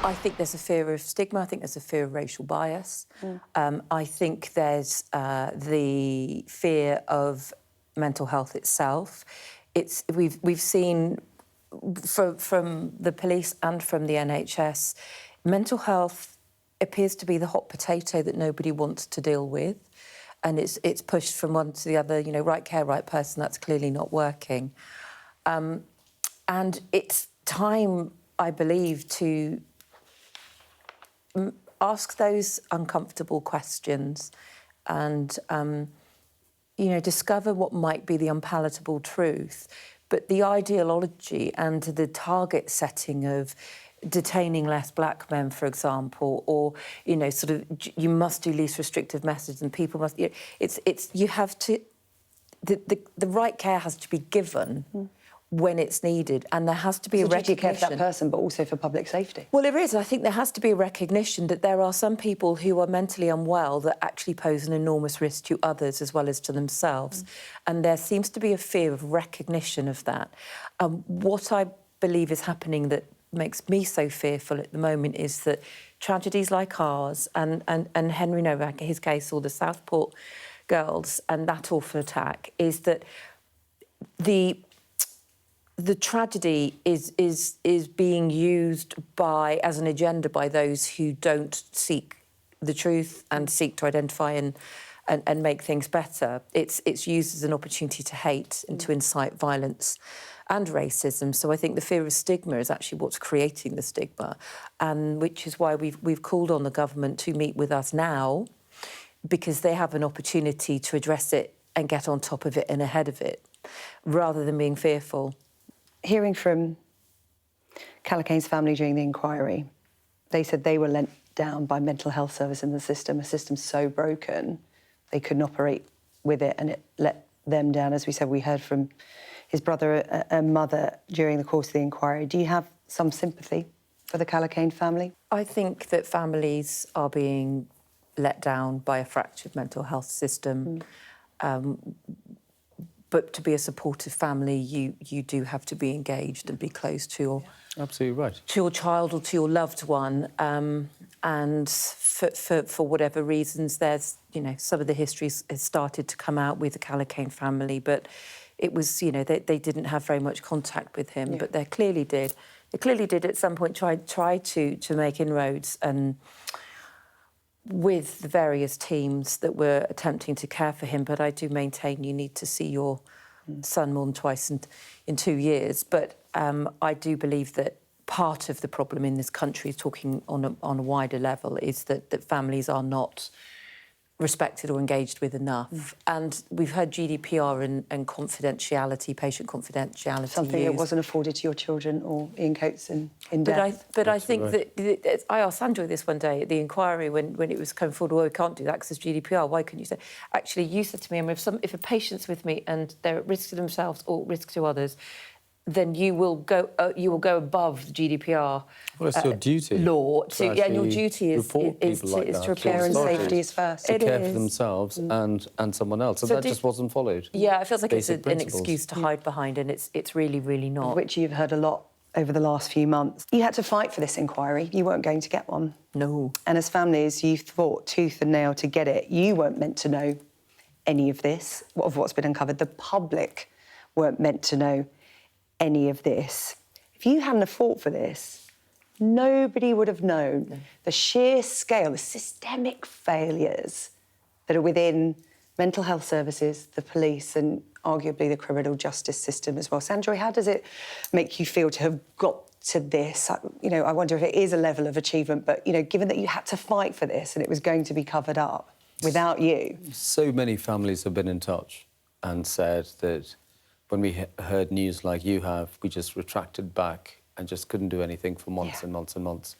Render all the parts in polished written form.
I think there's a fear of stigma. I think there's a fear of racial bias. I think there's the fear of mental health itself. We've seen from the police and from the NHS, mental health appears to be the hot potato that nobody wants to deal with, and it's pushed from one to the other. You know, right care, right person. That's clearly not working, and it's time, I believe, to ask those uncomfortable questions and, you know, discover what might be the unpalatable truth. But the ideology and the target setting of detaining less black men, for example, or, you know, sort of, you must do least restrictive methods and people must... You know, you have to... The right care has to be given when it's needed, and there has to be a recognition... care for that person, but also for public safety. Well, there is. I think there has to be a recognition that there are some people who are mentally unwell that actually pose an enormous risk to others as well as to themselves. And there seems to be a fear of recognition of that. What I believe is happening that makes me so fearful at the moment is that tragedies like ours and Henry Novak, his case, or the Southport girls and that awful attack, is that the tragedy is being used as an agenda by those who don't seek the truth and seek to identify and make things better. It's used as an opportunity to hate and to incite violence and racism. So I think the fear of stigma is actually what's creating the stigma, and which is why we've called on the government to meet with us now, because they have an opportunity to address it and get on top of it and ahead of it, rather than being fearful. Hearing from Callaghan's family during the inquiry, they said they were let down by mental health service in the system, a system so broken they couldn't operate with it, and it let them down. As we said, we heard from his brother and mother during the course of the inquiry. Do you have some sympathy for the Callaghan family? I think that families are being let down by a fractured mental health system. But to be a supportive family, you do have to be engaged and be close to your... Absolutely right. ...to your child or to your loved one. And for whatever reasons, there's, you know, some of the history has started to come out with the Callaghan family, but it was, you know, they didn't have very much contact with him, but they clearly did. They clearly did at some point try to make inroads and with the various teams that were attempting to care for him. But I do maintain you need to see your son more than twice in 2 years. But I do believe that part of the problem in this country, talking on a wider level, is that families are not respected or engaged with enough. And we've heard GDPR and confidentiality, patient confidentiality Something that wasn't afforded to your children or Ian Coates in death. But I think that I asked Sandra this one day at the inquiry when it was coming forward, well, we can't do that because there's GDPR, why couldn't you say... Actually, you said to me, if a patient's with me and they're at risk to themselves or risk to others, then you will go above the GDPR. Well, it's your duty. Law and your duty is to report care and safety is first. To care for themselves and someone else, and so that just wasn't followed. Yeah, it feels like it's an excuse to hide behind, and it's really, really not. Which you've heard a lot over the last few months. You had to fight for this inquiry. You weren't going to get one. No. And as families, you fought tooth and nail to get it. You weren't meant to know any of this, of what's been uncovered. The public weren't meant to know any of this. If you hadn't have fought for this, nobody would have known the sheer scale, the systemic failures that are within mental health services, the police, and arguably the criminal justice system as well. Sandra, how does it make you feel to have got to this? You know, I wonder if it is a level of achievement, but, you know, given that you had to fight for this and it was going to be covered up without you. So many families have been in touch and said that when we heard news like you have, we just retracted back and just couldn't do anything for months and months and months.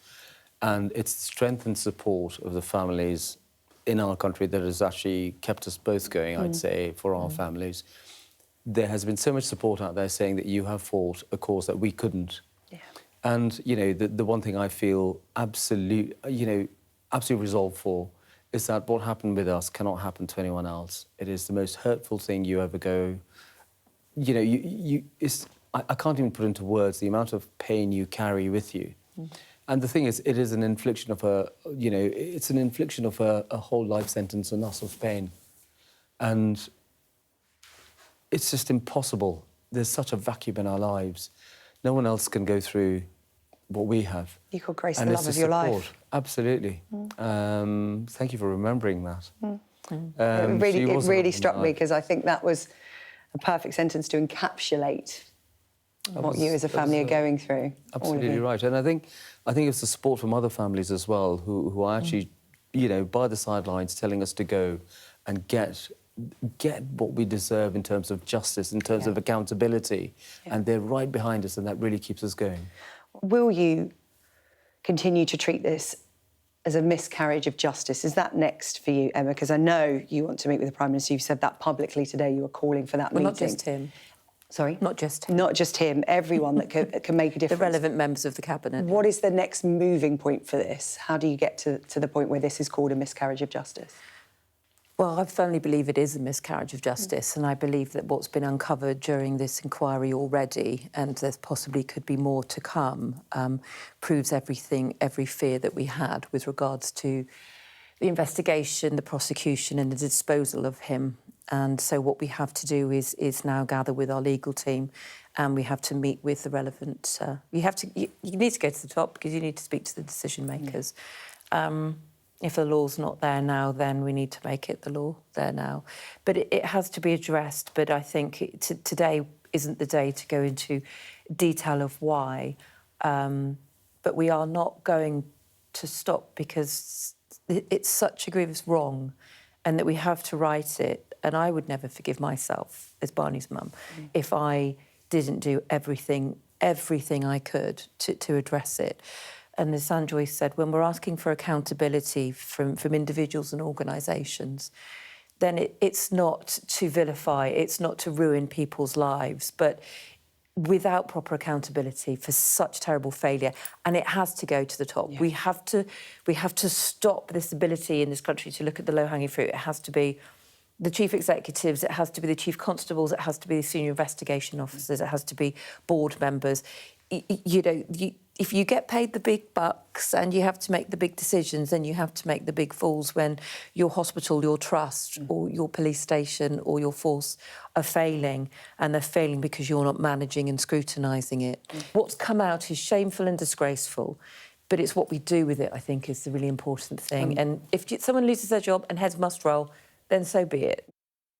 And it's the strength and support of the families in our country that has actually kept us both going, I'd say, for our families. There has been so much support out there saying that you have fought a cause that we couldn't. Yeah. And, you know, the one thing I feel absolute resolve for is that what happened with us cannot happen to anyone else. It is the most hurtful thing you ever go... You know, I can't even put into words the amount of pain you carry with you. And the thing is, it is an infliction of it's an infliction of a whole life sentence on us of pain. And it's just impossible. There's such a vacuum in our lives. No one else can go through what we have. You could grace And the it's love of the your support. life. Absolutely. Thank you for remembering that. It really struck me because I think that was a perfect sentence to encapsulate what you as a family are going through. Absolutely right. And I think it's the support from other families as well who are actually, by the sidelines telling us to go and get what we deserve in terms of justice, in terms of accountability. Yeah. And they're right behind us, and that really keeps us going. Will you continue to treat this as a miscarriage of justice? Is that next for you, Emma? Because I know you want to meet with the Prime Minister. You've said that publicly today. You were calling for that meeting. Not just him. Sorry? Not just him. Not just him. Everyone that can make a difference. The relevant members of the Cabinet. What is the next moving point for this? How do you get to the point where this is called a miscarriage of justice? Well, I firmly believe it is a miscarriage of justice, and I believe that what's been uncovered during this inquiry already, and there possibly could be more to come, proves every fear that we had with regards to the investigation, the prosecution and the disposal of him. And so what we have to do is now gather with our legal team, and we have to meet with the relevant... you need to go to the top because you need to speak to the decision makers. If the law's not there now, then we need to make it the law there now. But it has to be addressed. But I think today isn't the day to go into detail of why. But we are not going to stop because it's such a grievous wrong and that we have to right it. And I would never forgive myself as Barney's mum if I didn't do everything I could to address it. And as Sanjoy said, when we're asking for accountability from individuals and organisations, then it's not to vilify, it's not to ruin people's lives, but without proper accountability for such terrible failure, and it has to go to the top. Yeah. We have to stop this ability in this country to look at the low-hanging fruit. It has to be the chief executives, it has to be the chief constables, it has to be the senior investigation officers, it has to be board members. If you get paid the big bucks and you have to make the big decisions, then you have to make the big falls when your hospital, your trust or your police station or your force are failing, and they're failing because you're not managing and scrutinising it. What's come out is shameful and disgraceful, but it's what we do with it, I think, is the really important thing. And if someone loses their job and heads must roll, then so be it.